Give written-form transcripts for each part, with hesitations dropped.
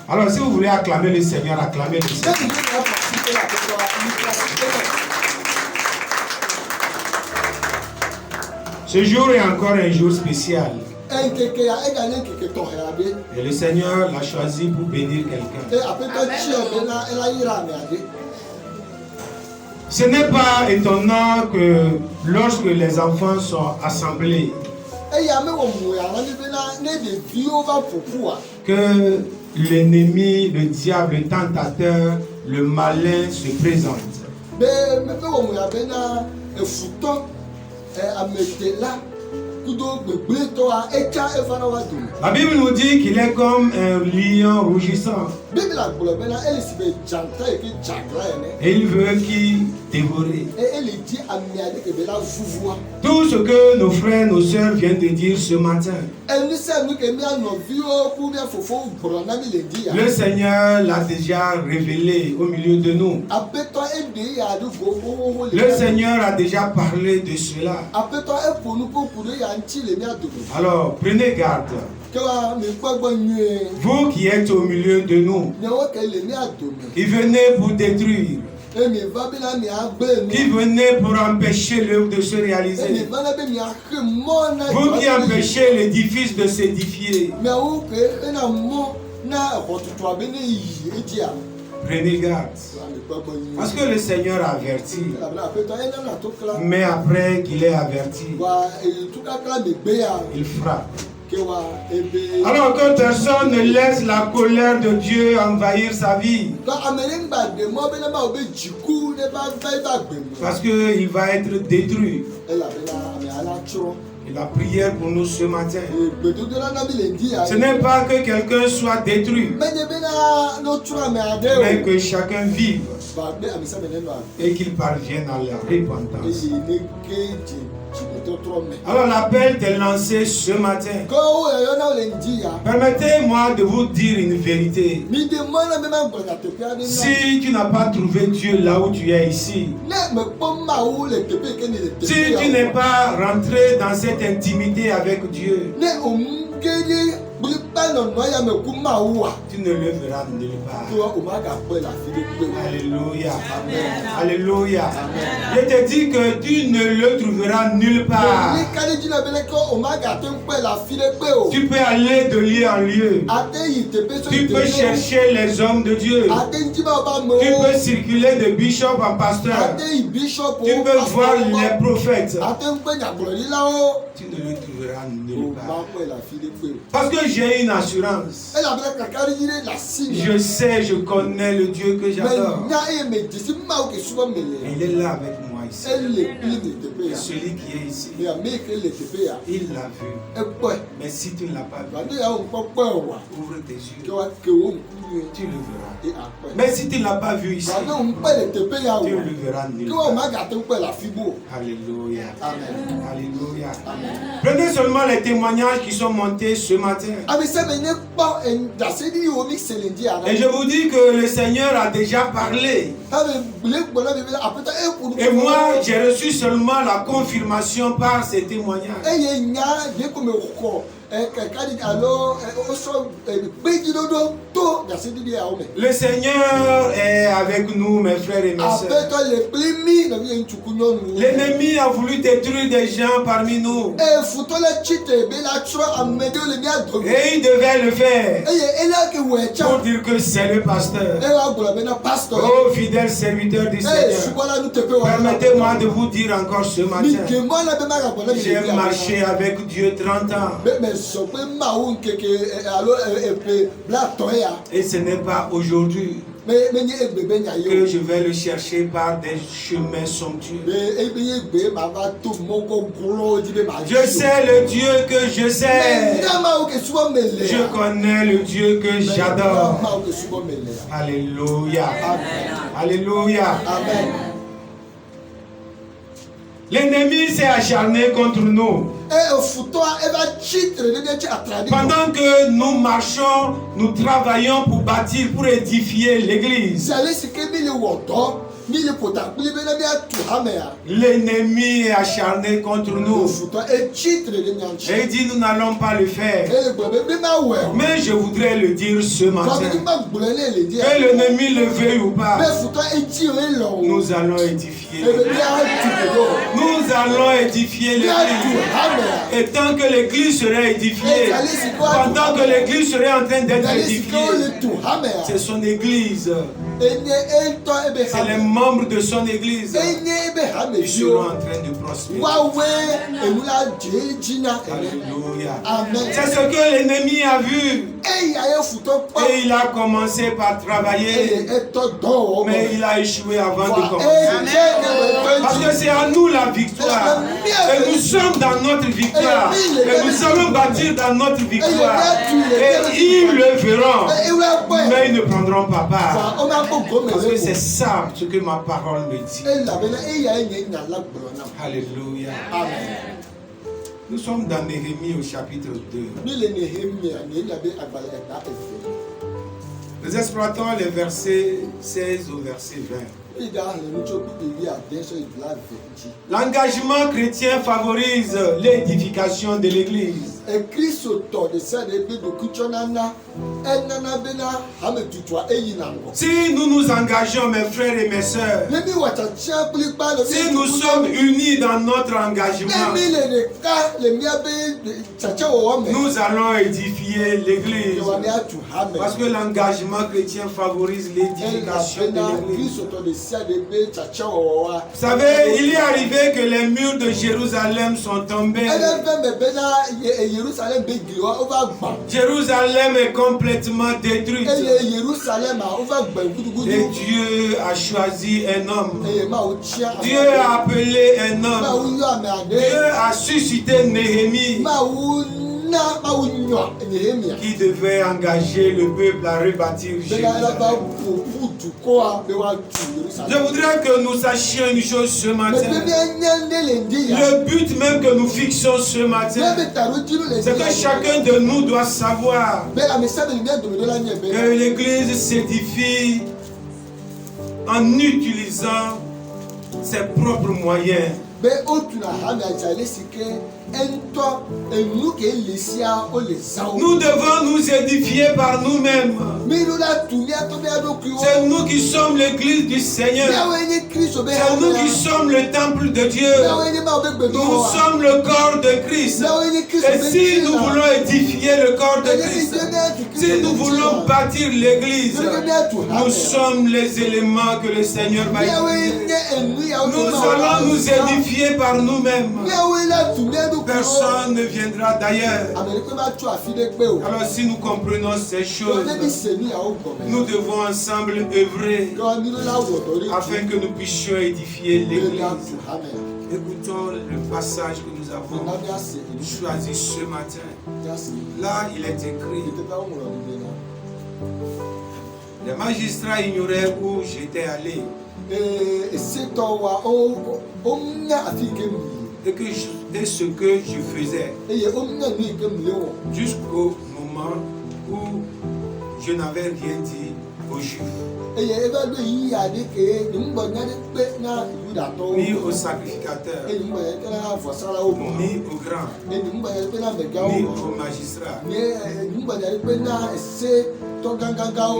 Alors si vous voulez acclamer le Seigneur, acclamez le Seigneur. Ce jour est encore un jour spécial. Et le Seigneur l'a choisi pour bénir quelqu'un. Ce n'est pas étonnant que lorsque les enfants sont assemblés, que l'ennemi, le diable, le tentateur, le malin se présente. La Bible nous dit qu'il est comme un lion rougissant. Et il veut qu'il dévore. Tout ce que nos frères, nos soeurs viennent de dire ce matin, le Seigneur l'a déjà révélé au milieu de nous. Le Seigneur a déjà parlé de cela. Alors, prenez garde. Vous qui êtes au milieu de nous, qui venez pour détruire, qui venez pour empêcher l'œuvre de se réaliser, vous qui empêchez l'édifice de s'édifier, prenez garde. Parce que le Seigneur a averti. Mais après qu'il ait averti, il frappe. Alors que personne ne laisse la colère de Dieu envahir sa vie. Parce qu'il va être détruit. Et la prière pour nous ce matin, ce n'est pas que quelqu'un soit détruit, mais que chacun vive et qu'il parvienne à la repentance. Alors l'appel est lancé ce matin. Permettez-moi de vous dire une vérité. Si tu n'as pas trouvé Dieu là où tu es ici, si tu n'es pas rentré dans cette intimité avec Dieu, tu ne le verras nulle part. Alléluia. Alléluia. Je te dis que tu ne le trouveras nulle part. Tu peux aller de lieu en lieu. Tu peux chercher les hommes de Dieu. Tu peux circuler de bishop en pasteur. Tu peux voir les prophètes. Tu ne le trouveras nulle part. Parce que j'ai une assurance. Je sais, je connais le Dieu que j'adore. Il est là avec moi ici. Et celui qui est ici, il l'a vu. Mais si tu ne l'as pas vu, ouvre tes yeux. Tu le verras. Mais si tu ne l'as pas vu ici, tu le verras nulle part. Alléluia. Alléluia. Prenez seulement les témoignages qui sont montés ce matin. Et je vous dis que le Seigneur a déjà parlé. Et moi, j'ai reçu seulement la confirmation par ces témoignages. Le Seigneur est avec nous, mes frères et mes sœurs. L'ennemi a voulu détruire des gens parmi nous. Et il devait le faire pour dire que c'est le pasteur. Oh, fidèle serviteur du Seigneur, permettez-moi de vous dire encore ce matin, j'ai marché avec Dieu 30 ans. Et ce n'est pas aujourd'hui que je vais le chercher par des chemins somptueux. Je sais le Dieu que je sais. Je connais le Dieu que j'adore. Alléluia. Alléluia. Amen. L'ennemi s'est acharné contre nous. Pendant que nous marchons, nous travaillons pour bâtir, pour édifier l'église. L'ennemi est acharné contre nous. Et il dit nous n'allons pas le faire. Mais je voudrais le dire ce matin. Que l'ennemi le veuille ou pas. Nous allons édifier. Nous allons édifier l'église. Et tant que l'église serait édifiée, pendant que l'église serait en train d'être édifiée, c'est son église. C'est les membres de son église qui seront en train de prospérer. Alléluia. C'est ce que l'ennemi a vu. Et il a commencé par travailler. Mais il a échoué avant de commencer. Parce que c'est à nous la victoire. Et nous sommes dans notre victoire. Et nous allons bâtir dans notre victoire. Et ils le verront. Mais ils ne prendront pas part. Parce que c'est ça ce que ma parole me dit. Alléluia. Amen. Nous sommes dans Néhémie au chapitre 2. Nous exploitons les versets 16 au verset 20. L'engagement chrétien favorise l'édification de l'église. Si nous nous engageons, mes frères et mes sœurs, si nous sommes unis dans notre engagement, nous allons édifier l'église. Parce que l'engagement chrétien favorise l'édification de l'église. Vous savez, il est arrivé que les murs de Jérusalem sont tombés. Jérusalem est complètement détruite. Et Dieu a choisi un homme. Dieu a appelé un homme. Dieu a suscité Néhémie, qui devait engager le peuple à rebâtir Jérusalem. Je voudrais que nous sachions une chose ce matin. Le but même que nous fixons ce matin, c'est que chacun de nous doit savoir que l'église s'édifie en utilisant ses propres moyens. Nous devons nous édifier par nous-mêmes. C'est nous qui sommes l'église du Seigneur. C'est nous qui sommes le temple de Dieu. Nous sommes le corps de Christ. Et si nous voulons édifier le corps de Christ, si nous voulons bâtir l'église, nous sommes les éléments que le Seigneur va utiliser. Nous allons nous édifier par nous-mêmes. Personne ne viendra d'ailleurs. Alors si nous comprenons ces choses, nous devons ensemble œuvrer afin que nous puissions édifier l'église. Écoutons le passage que nous avons choisi ce matin. Là, il est écrit: les magistrats ignoraient où j'étais allé et ce que je faisais, jusqu'au moment où je n'avais rien dit aux Juifs, ni aux sacrificateurs, ni aux grands, ni aux magistrats,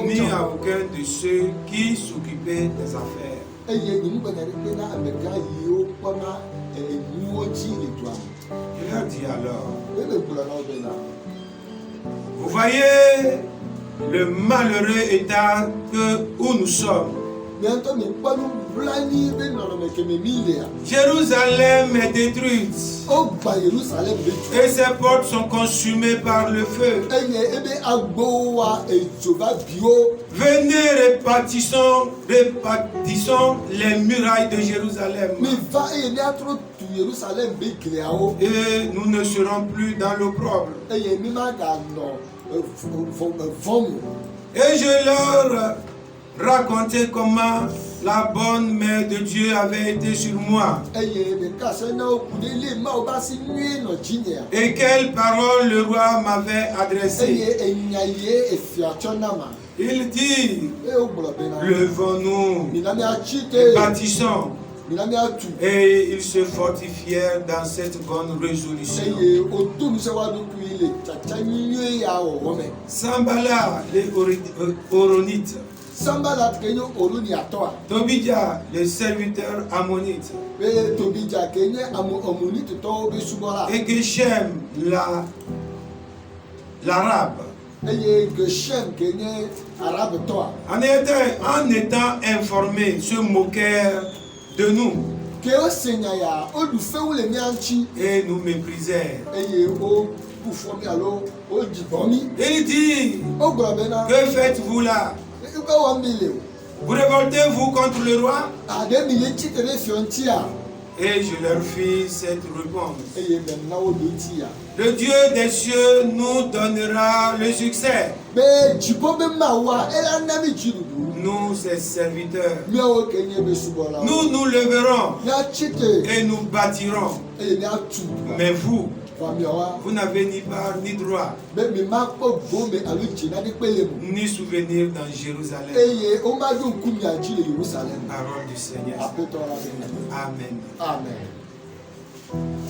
ni à aucun de ceux qui s'occupaient des affaires. Je leur dis alors: vous voyez le malheureux état où nous sommes. Jérusalem est détruite et ses portes sont consumées par le feu. Venez, rebâtissons les murailles de Jérusalem. Et nous ne serons plus dans l'opprobre. Et je leur racontais comment la bonne main de Dieu avait été sur moi. Et quelle parole le roi m'avait adressée. Il dit, levons-nous et bâtissons. Et ils se fortifièrent dans cette bonne résolution. Sambala, les Horonites. Tobija, les serviteurs ammonites. Et Geshem, l'arabe. En étant informés, se moquèrent de nous. Et nous méprisèrent. Il dit, que faites-vous là? Vous révoltez-vous contre le roi? Et je leur fis cette réponse. Le Dieu des cieux nous donnera le succès. Nous, ses serviteurs, nous nous leverons et nous bâtirons. Mais vous, vous n'avez ni part ni droit, ni souvenir dans Jérusalem. Parole du Seigneur. Amen. Amen.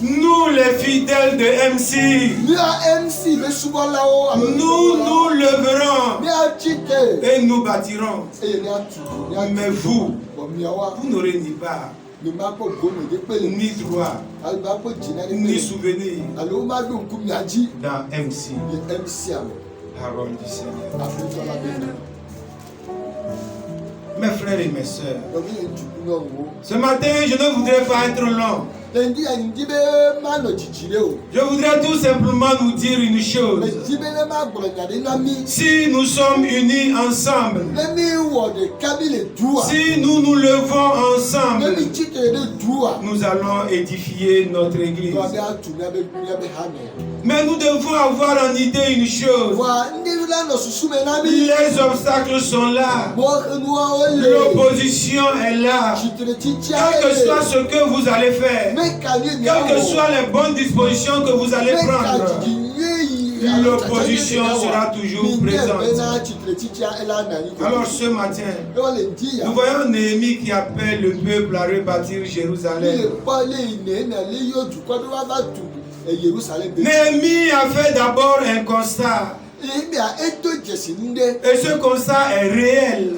Nous les fidèles de MC, nous nous leverons et nous bâtirons. Mais vous, vous n'aurez ni part, ni droit, ni souvenir dans MC. Parole du Seigneur. Mes frères et mes sœurs, ce matin, je ne voudrais pas être long. Je voudrais tout simplement nous dire une chose. Si nous sommes unis ensemble, si nous nous levons ensemble, nous allons édifier notre église. Mais nous devons avoir en idée une chose. Les obstacles sont là. L'opposition est là. Quel que soit ce que vous allez faire, quelles que soient les bonnes dispositions que vous allez prendre, l'opposition sera toujours présente. Alors ce matin, nous voyons Néhémie qui appelle le peuple à rebâtir Jérusalem. Néhémie a fait d'abord un constat. Et ce constat est réel.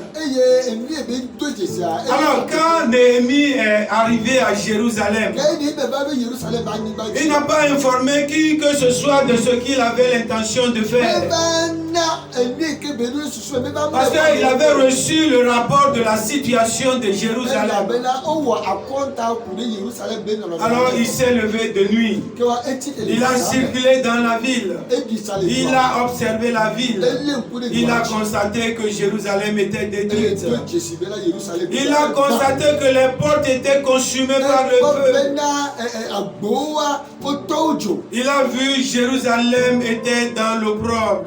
Alors quand Néhémie est arrivé à Jérusalem, il n'a pas informé qui que ce soit de ce qu'il avait l'intention de faire. Parce qu'il avait reçu le rapport de la situation de Jérusalem. Alors il s'est levé de nuit. Il a circulé dans la ville. Il a observé la ville. Il a constaté que Jérusalem était détruite. Il a constaté que les portes étaient consumées par le feu. Il a vu Jérusalem était dans l'opprobre.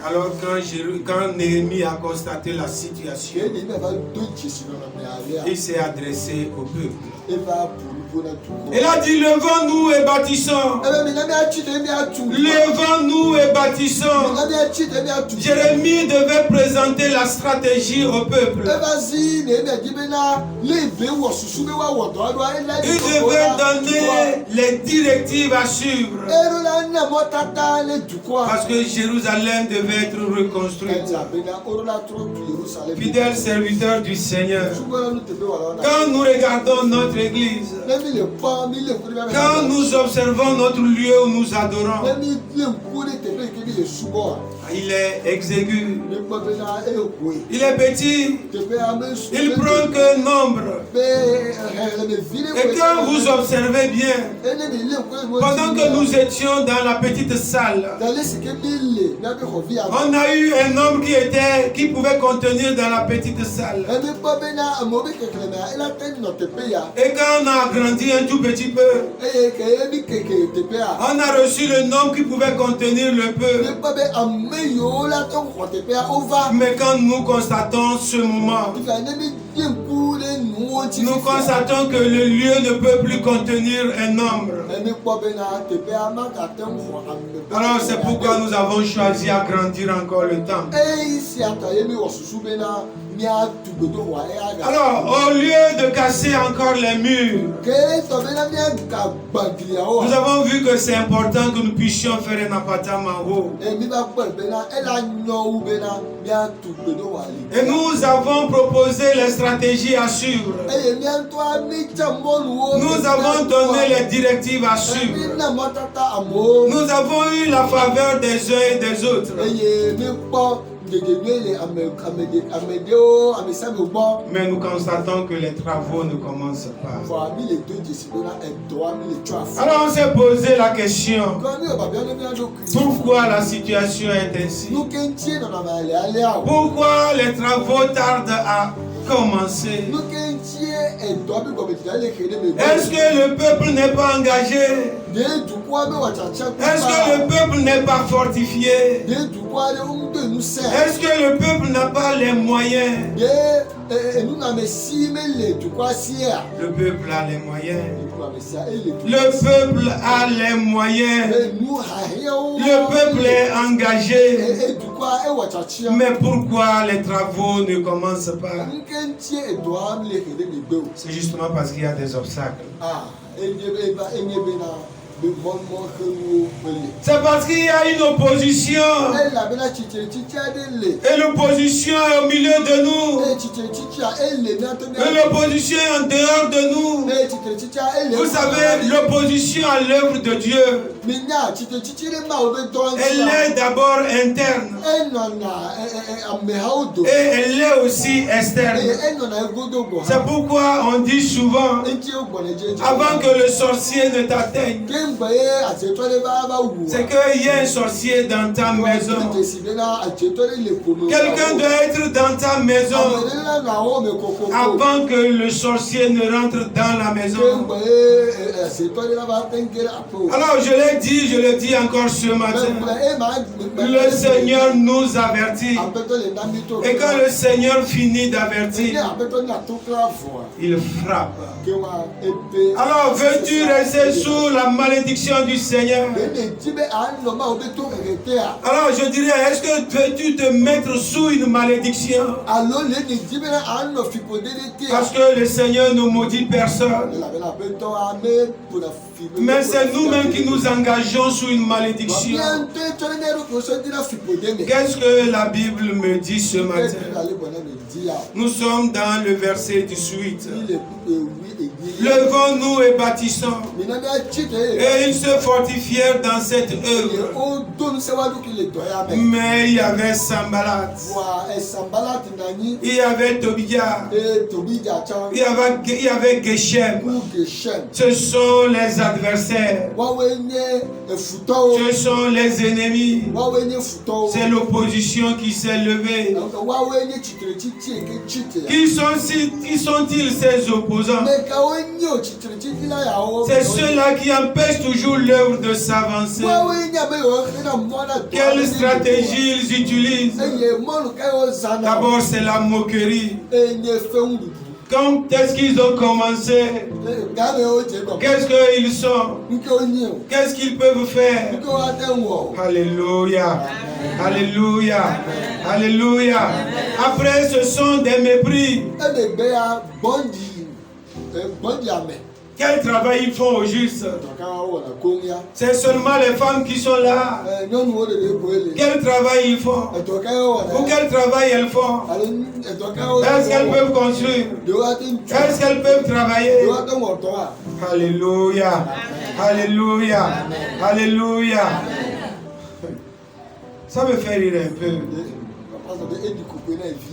Alors quand Néhémie a constaté la situation, il s'est adressé au peuple. Il a dit, levons-nous et bâtissons. Levons-nous et bâtissons. Jérémie devait présenter la stratégie au peuple. Il devait donner les directives à suivre. Parce que Jérusalem devait être reconstruite. Fidèles serviteurs du Seigneur, quand nous regardons notre église, quand nous observons notre lieu où nous adorons, il est exigu, il est petit, il prend que nombre. Et quand vous observez bien, pendant que nous étions dans la petite salle, on a eu un homme qui pouvait contenir dans la petite salle. Et quand on a grandi un tout petit peu, on a reçu le nombre qui pouvait contenir le peuple. Mais quand nous constatons ce moment, nous constatons que le lieu ne peut plus contenir un nombre. Alors c'est pourquoi nous avons choisi à grandir encore le temple. Alors, au lieu de casser encore les murs, nous avons vu que c'est important que nous puissions faire un appartement en haut. Et nous avons proposé les stratégies à suivre. Nous avons donné les directives à suivre. Nous avons eu la faveur des uns et des autres. Mais nous constatons que les travaux ne commencent pas. Alors on s'est posé la question, pourquoi la situation est ainsi? Pourquoi les travaux tardent à commencer? Est-ce que le peuple n'est pas engagé? Est-ce que le peuple n'est pas fortifié? Est-ce que le peuple n'a pas les moyens? Le peuple a les moyens. Le peuple a les moyens. Le peuple est engagé. Mais pourquoi les travaux ne commencent pas? C'est justement parce qu'il y a des obstacles. C'est parce qu'il y a une opposition. Et l'opposition est au milieu de nous. Et l'opposition est en dehors de nous. Vous savez, l'opposition à l'œuvre de Dieu, elle est d'abord interne. Et elle est aussi externe. C'est pourquoi on dit souvent, avant que le sorcier ne t'atteigne, c'est qu'il y a un sorcier dans ta maison. Quelqu'un doit être dans ta maison avant que le sorcier ne rentre dans la maison. Alors je le dis encore ce matin. Le Seigneur nous avertit. Et quand le Seigneur finit d'avertir, il frappe. Alors veux-tu rester sous la malédiction du Seigneur? Alors je dirais, est-ce que veux-tu te mettre sous une malédiction? Parce que le Seigneur ne maudit personne. Mais c'est nous-mêmes qui nous engageons sous une malédiction. Qu'est-ce que la Bible me dit ce matin? Nous sommes dans le verset 18. Levons-nous et bâtissons. Et ils se fortifièrent dans cette œuvre. Mais il y avait Sambalat. Il y avait Tobia. Il y avait Geshem. Ce sont les adversaires. Ce sont les ennemis. C'est l'opposition qui s'est levée. Qui sont-ils ces opposants? C'est ceux-là qui empêchent toujours l'œuvre de s'avancer. Quelle stratégie ils utilisent? D'abord, c'est la moquerie. Quand est-ce qu'ils ont commencé? Qu'est-ce qu'ils sont? Qu'est-ce qu'ils peuvent faire? Alléluia. Alléluia. Alléluia. Après, ce sont des mépris. Quel travail ils font au juste? C'est seulement les femmes qui sont là. Quel travail ils font? Ou quel travail elles font? Est-ce qu'elles peuvent construire? Est-ce qu'elles peuvent travailler? Alléluia. Alléluia. Alléluia. Ça me fait rire un peu.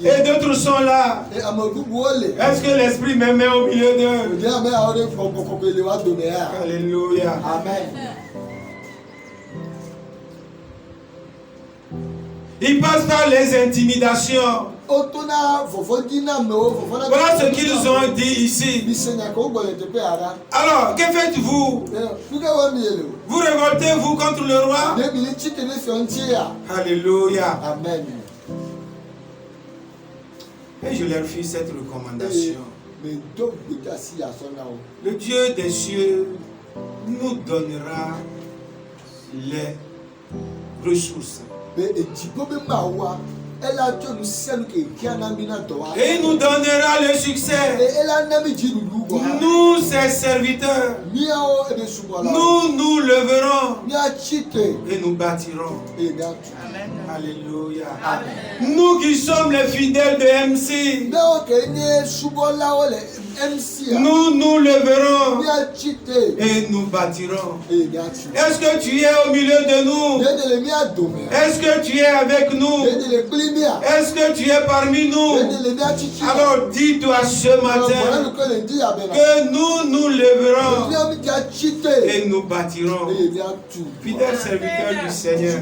Et d'autres sont là. Est-ce que l'Esprit me met au milieu d'eux? Alléluia. Amen. Il passe par les intimidations. Voilà ce qu'ils ont dit ici. Alors, que faites-vous? Vous révoltez-vous contre le roi? Alléluia. Amen. Et je leur fis cette recommandation. Le Dieu des cieux nous donnera les ressources. Et il nous donnera le succès. Nous, ses serviteurs, nous nous leverons et nous bâtirons. Amen. Alléluia. Amen. Nous qui sommes les fidèles de MC, nous nous leverons et nous bâtirons. Est-ce que tu es au milieu de nous? Est-ce que tu es avec nous? Est-ce que tu es parmi nous? Alors dis-toi ce matin que nous nous leverons et nous bâtirons. Fidèles serviteurs du Seigneur,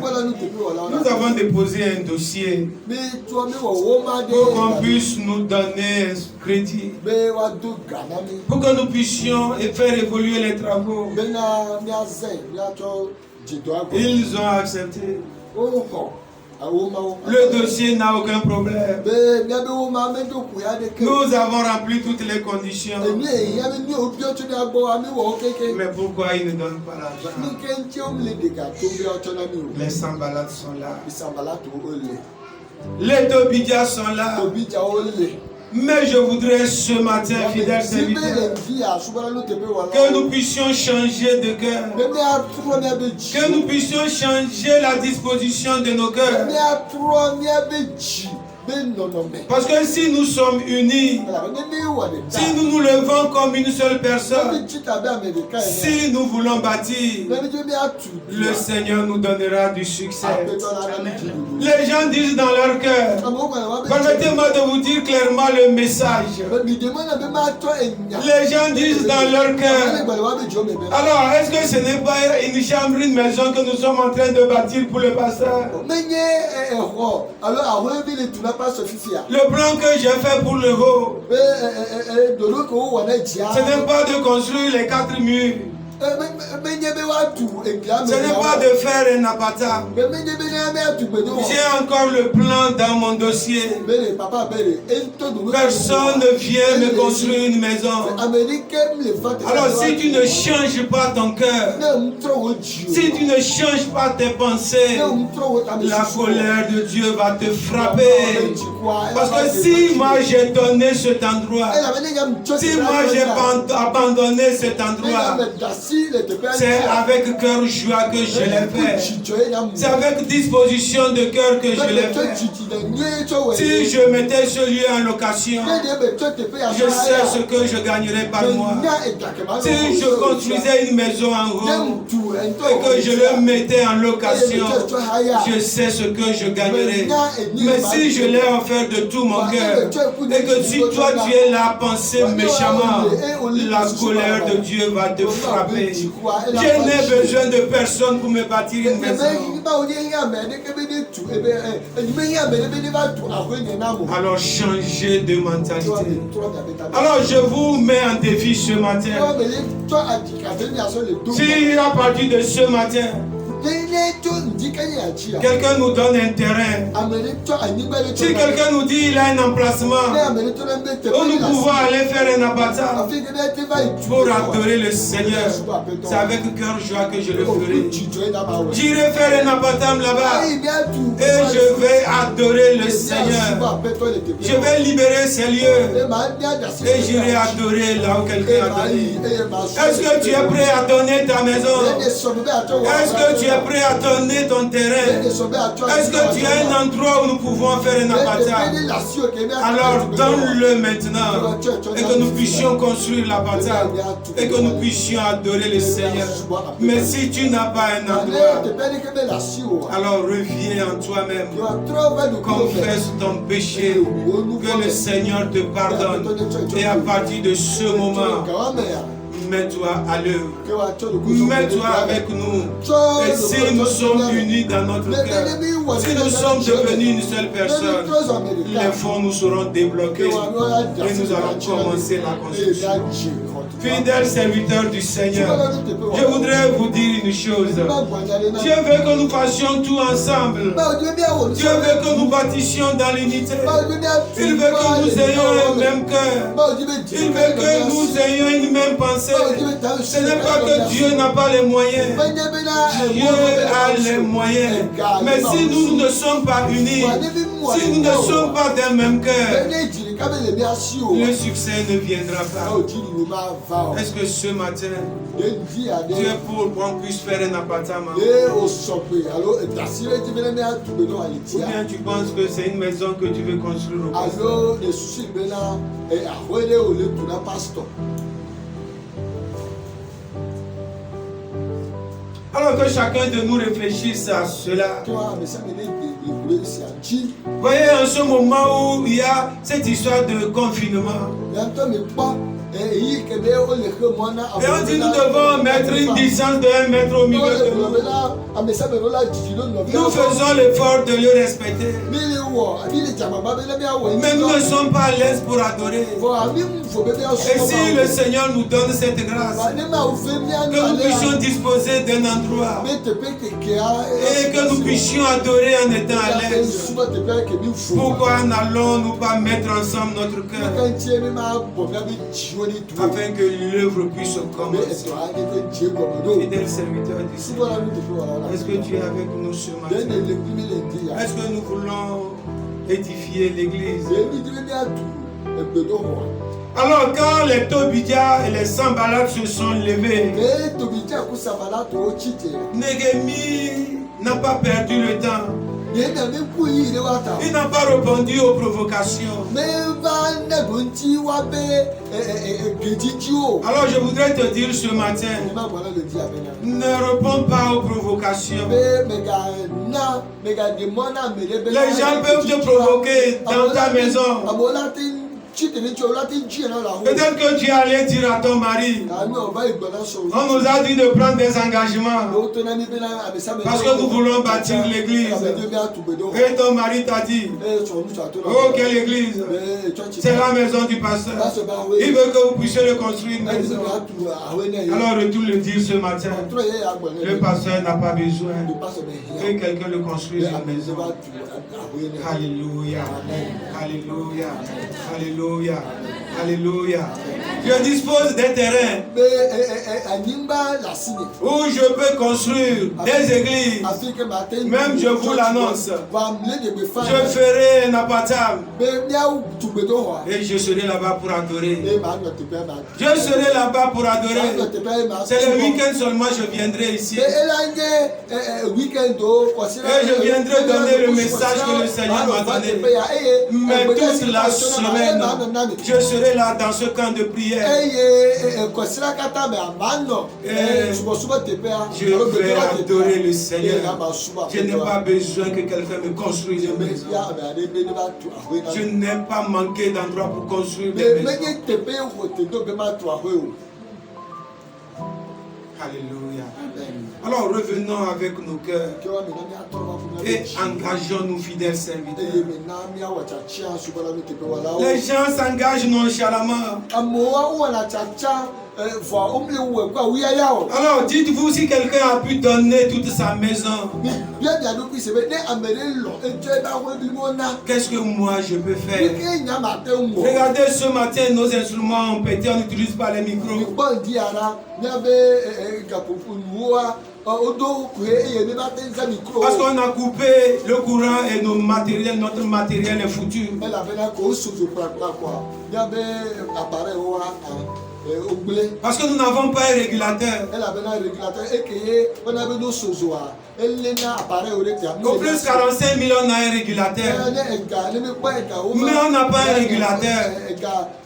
nous avons déposé un dossier pour qu'on puisse nous donner crédit, pour que nous puissions faire évoluer les travaux. Ils ont accepté. Le dossier n'a aucun problème. Nous avons rempli toutes les conditions. Mais pourquoi ils ne donnent pas l'argent? Les Sambalats sont là. Les Tobidias sont là. Mais je voudrais ce matin, fidèles serviteurs, que nous puissions changer de cœur, que nous puissions changer la disposition de nos cœurs. Parce que si nous sommes unis, si nous nous levons comme une seule personne, si nous voulons bâtir, le Seigneur nous donnera du succès. Les gens disent dans leur cœur, permettez-moi de vous dire clairement le message. Les gens disent dans leur cœur, alors est-ce que ce n'est pas une chambre, une maison que nous sommes en train de bâtir pour le pasteur? Le plan que j'ai fait pour le haut, ce n'est pas de construire les 4 murs. Ce n'est pas de faire un appartement. J'ai encore le plan dans mon dossier. Personne ne vient me construire une maison. Alors si tu ne changes pas ton cœur, si tu ne changes pas tes pensées, la colère de Dieu va te frapper. Parce que si moi j'ai donné cet endroit, si moi j'ai abandonné cet endroit, c'est avec cœur joie que je l'ai fait. C'est avec disposition de cœur que je l'ai fait. Si je mettais ce lieu en location, je sais ce que je gagnerais par mois. Si je construisais une maison en haut et que je le mettais en location, je sais ce que je gagnerais. Mais si je l'ai offert de tout mon cœur et que si toi tu es là à penser méchamment, la colère de Dieu va te frapper. Je n'ai besoin de personne pour me bâtir une maison. Alors changez de mentalité. Alors je vous mets en défi ce matin. Si à partir de ce matin, quelqu'un nous donne un terrain, si quelqu'un nous dit il a un emplacement où nous pouvons aller faire un appartement pour adorer le Seigneur, c'est avec cœur joie que je le ferai. J'irai faire un appartement là-bas et je vais adorer le Seigneur. Je vais libérer ces lieux et j'irai adorer là où quelqu'un a donné. Est-ce que tu es prêt à donner ta maison? Est-ce que tu es prêt à donner ton terrain? Est-ce que tu as un endroit où nous pouvons faire un appartement? Alors donne-le maintenant et que nous puissions construire l'appartement et que nous puissions adorer le Seigneur. Mais si tu n'as pas un endroit, alors reviens en toi-même, confesse ton péché, que le Seigneur te pardonne et à partir de ce moment, mets-toi à l'œuvre. Mets-toi avec nous. Et si nous sommes unis dans notre cœur, si nous sommes devenus une seule personne, les fonds nous seront débloqués et nous allons commencer la construction. Fidèles serviteurs du Seigneur, je voudrais vous dire une chose. Dieu veut que nous fassions tout ensemble. Dieu veut que nous bâtissions dans l'unité. Il veut que nous ayons un même cœur. Il veut que nous ayons une même pensée. Ce n'est pas que Dieu n'a pas les moyens. Dieu a les moyens. Mais si nous ne sommes pas unis, si nous ne sommes pas d'un même cœur, le succès ne viendra pas. Est-ce que ce matin, Dieu est pour qu'on puisse faire un appartement? Ou bien tu penses que c'est une maison que tu veux construire au pasteur? Alors que chacun de nous réfléchisse à cela. Voyez, en ce moment où il y a cette histoire de confinement, et on dit nous devons mettre une distance de 1 mètre au milieu de nous. Nous faisons l'effort de le respecter. Mais nous ne sommes pas à l'aise pour adorer. Et si le Seigneur nous donne cette grâce, que nous puissions disposer d'un endroit et que nous puissions adorer en étant à l'aise, pourquoi n'allons-nous pas mettre ensemble notre cœur afin que l'œuvre puisse commencer? Fidèle serviteur du Seigneur, est-ce que tu es avec nous ce matin? Est-ce que nous voulons édifier l'église? Alors quand les Tobidia et les Sanballat se sont levés, Néhémie n'a pas perdu le temps. Il n'a pas répondu aux provocations. Alors je voudrais te dire ce matin, ne réponds pas aux provocations. Les gens peuvent te provoquer dans ta maison. Peut-être que tu es allé dire à ton mari, on nous a dit de prendre des engagements parce que nous voulons bâtir l'église. Et ton mari t'a dit, oh quelle église? C'est la maison du pasteur. Il veut que vous puissiez le construire une maison. Alors retourne le dire ce matin, le pasteur n'a pas besoin que quelqu'un le construise une maison. Alléluia, alléluia, alléluia. Alléluia. Je dispose d'un terrain où je peux construire des églises. Même je vous l'annonce. Je ferai un appartement. Et je serai là-bas pour adorer. Je serai là-bas pour adorer. C'est le week-end seulement je viendrai ici. Et je viendrai donner le message que le Seigneur m'a donné. Mais toute la semaine, je serai là dans ce camp de prière. Je vais adorer le Seigneur. Je n'ai pas besoin que quelqu'un me construise une maison. Je n'ai pas manqué d'endroit pour construire des maisons. Alléluia. Alors revenons avec nos cœurs et engageons-nous fidèles serviteurs. Les gens s'engagent nonchalamment. Alors dites-vous si quelqu'un a pu donner toute sa maison. Qu'est-ce que moi je peux faire? Regardez ce matin nos instruments ont pété, on n'utilise pas les micros. Parce qu'on a coupé le courant et notre matériel est foutu. Parce que nous n'avons pas un régulateur. Au plus 45 000 on a un régulateur. Mais on n'a pas un régulateur.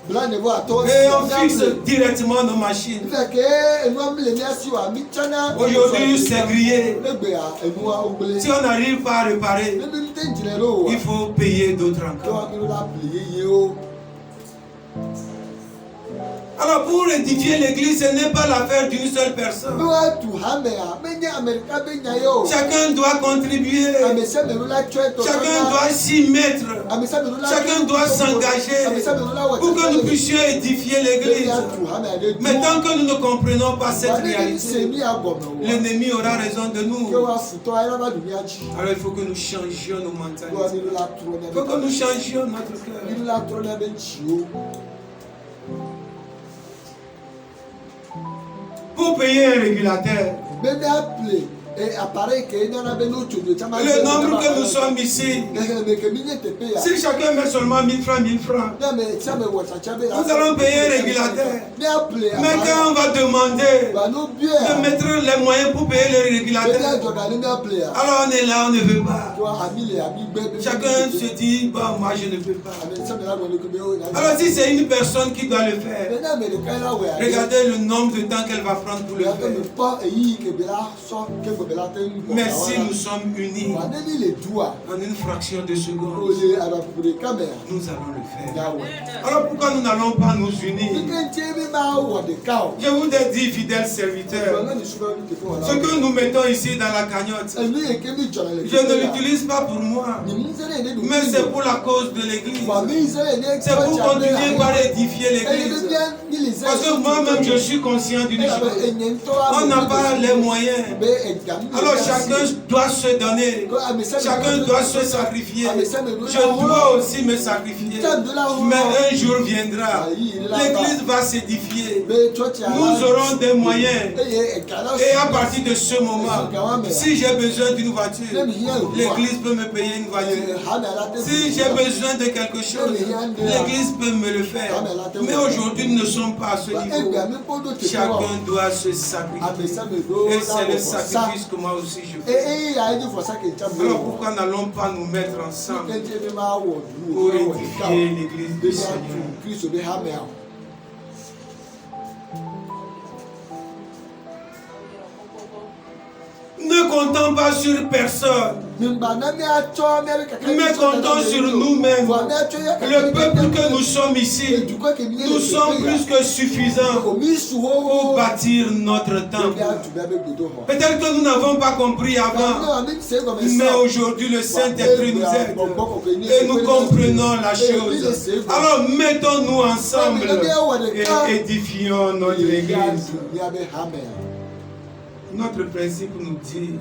Et on fixe directement nos machines. Aujourd'hui c'est grillé. Si on n'arrive pas à réparer, il faut payer d'autres encore. Alors pour édifier l'église, ce n'est pas l'affaire d'une seule personne. Chacun doit contribuer. Chacun doit s'y mettre. Chacun doit s'engager pour que nous puissions édifier l'église. Mais tant que nous ne comprenons pas cette réalité, l'ennemi aura raison de nous. Alors il faut que nous changions nos mentalités. Il faut que nous changions notre cœur. Pour payer un régulateur, le nombre que nous sommes ici, si chacun met seulement 1000 francs, nous allons payer un régulateur. Mais quand on va demander de mettre les moyens pour payer le régulateur, alors on est là, on ne veut pas. Chacun se dit, bon, moi je ne peux pas. Alors si c'est une personne qui doit le faire, regardez le nombre de temps qu'elle va prendre pour le faire. Mais si nous sommes unis en une fraction de seconde, nous allons le faire. Alors pourquoi nous n'allons pas nous unir? Je vous ai dit, fidèles serviteurs, ce que nous mettons ici dans la cagnotte, je ne l'utilise pas pour moi, mais c'est pour la cause de l'église. C'est pour continuer par édifier l'église. Parce que moi-même je suis conscient d'une chose. On n'a pas les moyens. Alors chacun doit se donner, chacun doit se sacrifier. Je dois aussi me sacrifier. Mais un jour viendra, l'église va s'édifier. Nous aurons des moyens. Et à partir de ce moment, si j'ai besoin d'une voiture, l'église peut me payer une voiture. Si j'ai besoin de quelque chose, l'église peut me le faire. Mais aujourd'hui, nous ne sommes pas à ce niveau. Chacun doit se sacrifier. Et c'est le sacrifice que moi aussi je fais. Alors pourquoi n'allons pas nous mettre ensemble pour édifier l'église du Seigneur? Ne comptons pas sur personne, mais comptons sur nous-mêmes. Le peuple que nous sommes ici, nous sommes plus que suffisants pour bâtir notre temple. Peut-être que nous n'avons pas compris avant, mais aujourd'hui le Saint-Esprit nous aide et nous comprenons la chose. Alors mettons-nous ensemble et édifions notre église. Notre principe nous dit,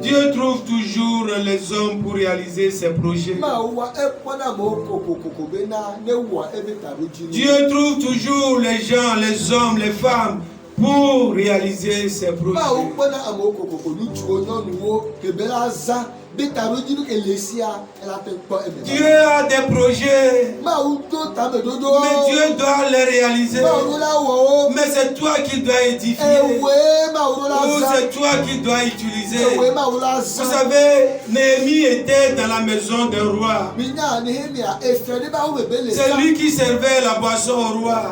Dieu trouve toujours les hommes pour réaliser ses projets. Dieu trouve toujours les gens, les hommes, les femmes pour réaliser ses projets. Dieu a des projets, mais Dieu doit les réaliser. Mais c'est toi qui dois édifier, ou c'est toi qui dois utiliser. Vous savez, Néhémie était dans la maison d'un roi. C'est lui qui servait la boisson au roi.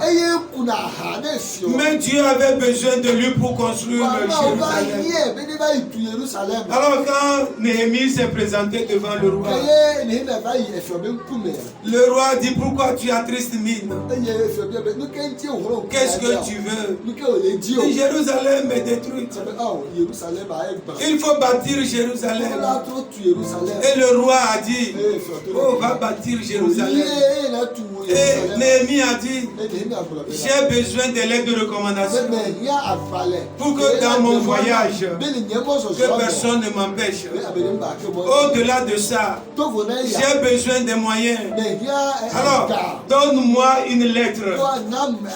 Mais Dieu avait besoin de lui pour construire Jérusalem. Alors quand Néhémie s'est présenté devant le roi, le roi dit, pourquoi tu as triste mine? Qu'est-ce que tu veux? Et Jérusalem est détruite. Il faut bâtir Jérusalem. Et le roi a dit, oh, va bâtir Jérusalem. Et Néhémie a dit, j'ai besoin de l'aide de recommandation pour que dans mon voyage, que personne ne m'empêche. Au-delà de ça, j'ai besoin des moyens. Alors, donne-moi une lettre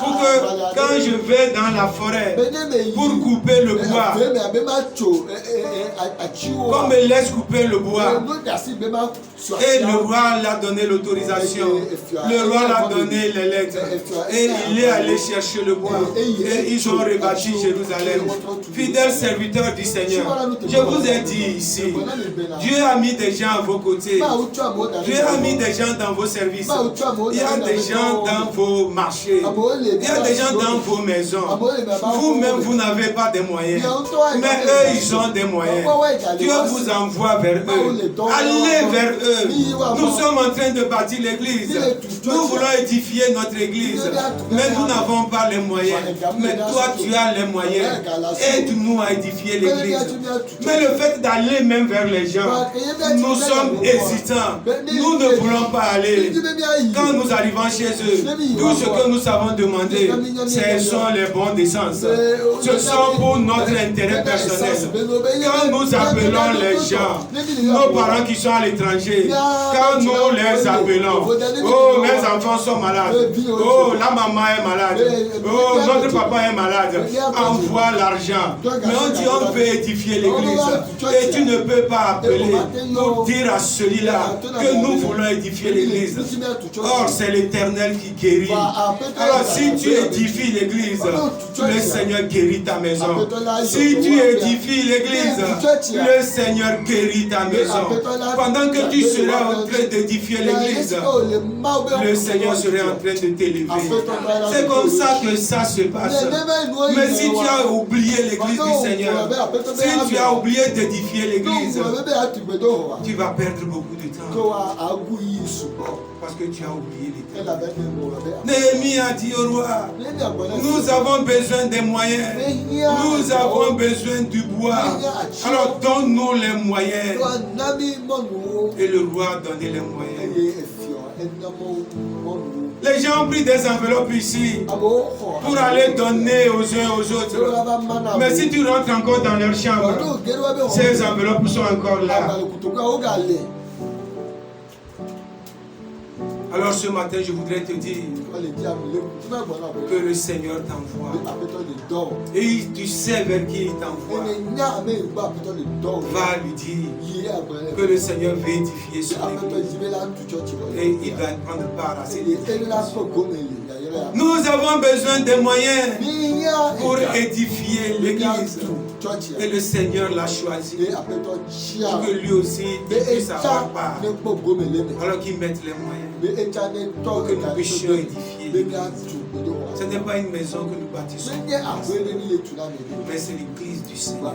pour que quand je vais dans la forêt pour couper le bois, qu'on me laisse couper le bois. Et le roi l'a donné l'autorisation. Le roi l'a donné les lettres. Et il est allé chercher le bois. Et ils ont rebâti Jérusalem. Fidèles serviteurs du Seigneur, je vous ai dit ici, Dieu a mis des gens à vos côtés. Dieu a mis des gens dans vos services. Il y a des gens dans vos marchés. Il y a des gens dans vos maisons. Vous-même, vous n'avez pas de moyens. Mais eux, ils ont des moyens. Dieu vous envoie vers eux. Allez vers eux. Nous sommes en train de bâtir l'église. Nous voulons édifier notre église. Mais nous n'avons pas les moyens. Mais toi, tu as les moyens. Aide-nous à édifier l'église. Mais le fait d'aller même vers les gens, nous sommes hésitants. Nous ne voulons pas aller. Quand nous arrivons chez eux, tout ce que nous savons demander, ce sont les bons d'essence. Ce sont pour notre intérêt personnel. Quand nous appelons les gens, nos parents qui sont à l'étranger, quand nous les appelons, oh, mes enfants sont malades, oh, la maman est malade, oh, notre papa est malade, envoie l'argent. Mais on dit on veut édifier l'église. Et tu ne peux pas appeler pour dire à celui-là que nous voulons édifier l'église. Or, c'est l'Éternel qui guérit. Alors, si tu édifies l'église, le Seigneur guérit ta maison. Si tu édifies l'église, le Seigneur guérit ta maison. Pendant que tu seras en train d'édifier l'église, le Seigneur sera en train de t'élever. C'est comme ça que ça se passe. Mais si tu as oublié l'église du Seigneur, si tu as oublié d'édifier l'église, tu vas perdre beaucoup de temps. Parce que tu as oublié l'Éternel. Néhémie a dit au roi, nous avons besoin des moyens. Nous avons besoin du bois. Alors donne-nous les moyens. Et le roi a donné les moyens. Les gens ont pris des enveloppes ici pour aller donner aux uns aux autres. Mais si tu rentres encore dans leur chambre, ces enveloppes sont encore là. Alors ce matin, je voudrais te dire que le Seigneur t'envoie. Et tu sais vers qui il t'envoie. Va lui dire que le Seigneur veut édifier son église. Et il va prendre part à cette église. Nous avons besoin de moyens pour édifier l'église. Et le Seigneur l'a choisi pour que lui aussi puisse avoir part. Alors qu'il mette les moyens pour que nous puissions édifier l'église. Ce n'est pas une maison que nous bâtissons, mais c'est l'église du Seigneur.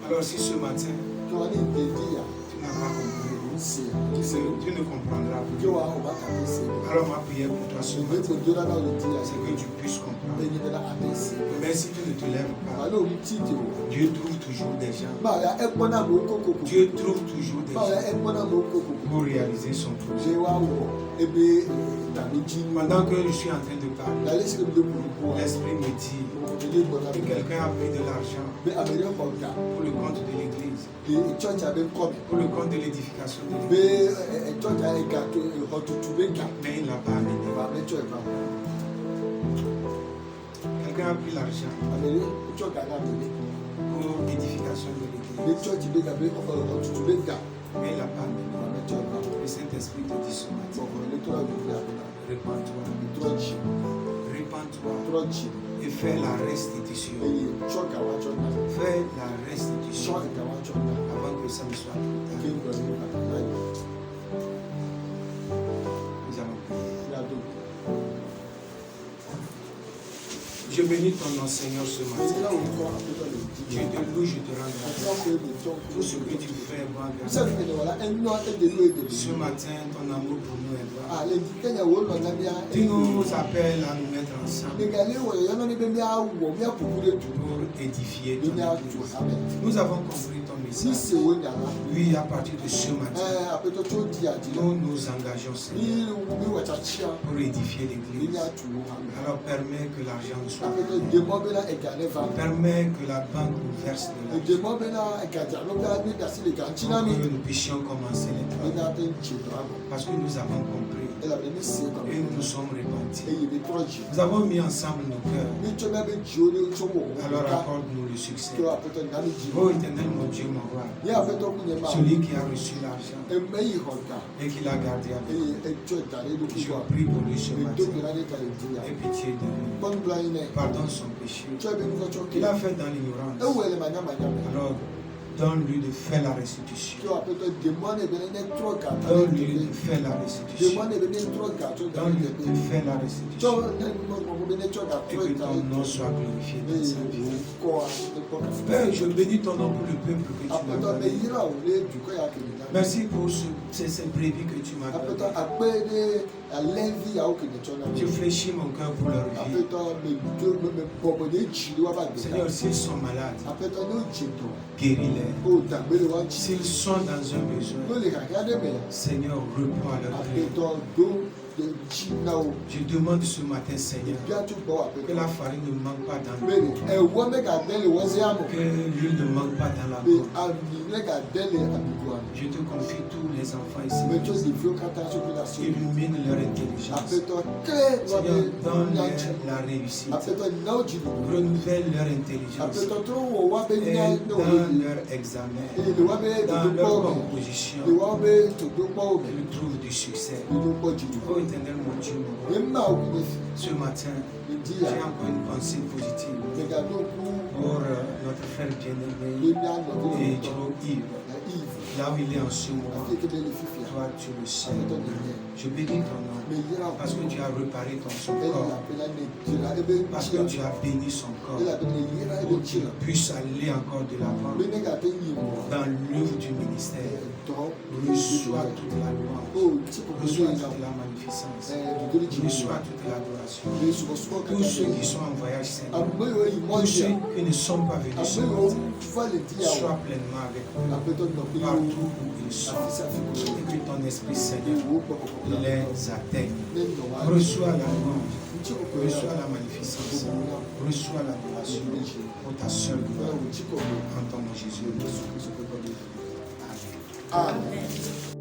Alors si ce matin, tu n'as pas compris, tu ne comprendras plus. Alors ma prière pour toi ce matin, c'est que tu puisses comprendre. Mais si tu ne te lèves pas, Dieu trouve toujours des gens. Dieu trouve toujours des gens pour réaliser son projet. Pendant que je suis en train de parler, l'Esprit me dit que quelqu'un a pris de l'argent pour le compte de l'église, pour le compte de l'édification de l'église. Mais il n'a pas amené. Quelqu'un a pris l'argent pour l'édification de l'église. Mais il n'a pas amené. Le Saint-Esprit te dit ce matin, répands-toi. Répands-toi. Et fais la restitution. Fais la restitution avant que ça ne soit plus tard. Nous allons prier. Je bénis ton nom, Seigneur, ce matin. Je te loue, je te rends grâce. Tout ce que tu fais, moi, grâce. Ce matin, ton amour pour nous est grand. Tu nous appelles à nous mettre ensemble pour édifier ton église. Nous avons compris ton message. Oui, à partir de ce matin, nous nous engageons, Seigneur, pour édifier l'église. Alors permets que l'argent nous soit. Permets que la banque nous verse de l'argent. Pour que nous puissions commencer les travaux. Parce que nous avons compris et nous nous sommes répandus entier. Nous avons mis ensemble nos cœurs. Alors accorde-nous le succès. Oh Éternel, mon Dieu, mon roi, celui qui a reçu l'argent et qui l'a gardé avec lui, je prie pour lui ce matin. Aie pitié de lui. Pardonne son péché. Il a fait dans l'ignorance. Alors, donne-lui de faire la restitution. Donne-lui de faire la restitution. Donne-lui de faire la restitution. Et que ton nom soit glorifié dans sa vie. Père, je bénis ton nom pour le peuple que tu m'as donné. Merci pour ces brebis que tu m'as donné. Je fléchis mon cœur pour leur vie. Seigneur, s'ils sont malades, guéris-les. S'ils sont dans un besoin, Seigneur, réponds à leur prière. Je demande ce matin, Seigneur, que la farine ne manque pas dans le monde, que l'huile ne manque pas dans la porte. Je te confie tous les enfants ici. Illumine leur intelligence. Seigneur, donne-leur la réussite. Renouvelle leur intelligence. Et dans leur examen, dans leur composition, ils trouvent du succès. Oh Éternel, mon Dieu, ce matin, j'ai encore une pensée positive pour notre frère bien-aimé et Yves. Là où il est en ce moment, toi tu le sais. Je bénis ton nom parce que tu as réparé son corps, parce que tu as béni son corps pour qu'il puisse aller encore de l'avant dans l'œuvre du ministère. Reçois toute la louange, reçois toute la magnificence, reçois toute l'adoration. Tous ceux qui sont en voyage, Seigneur, tous ceux qui ne sont pas venus ce matin, sois pleinement avec eux, partout où ils sont, et que ton Esprit, Seigneur, les atteigne. Reçois la louange, reçois la magnificence, reçois l'adoration pour ta seule gloire. En ton nom, Jésus. Amen.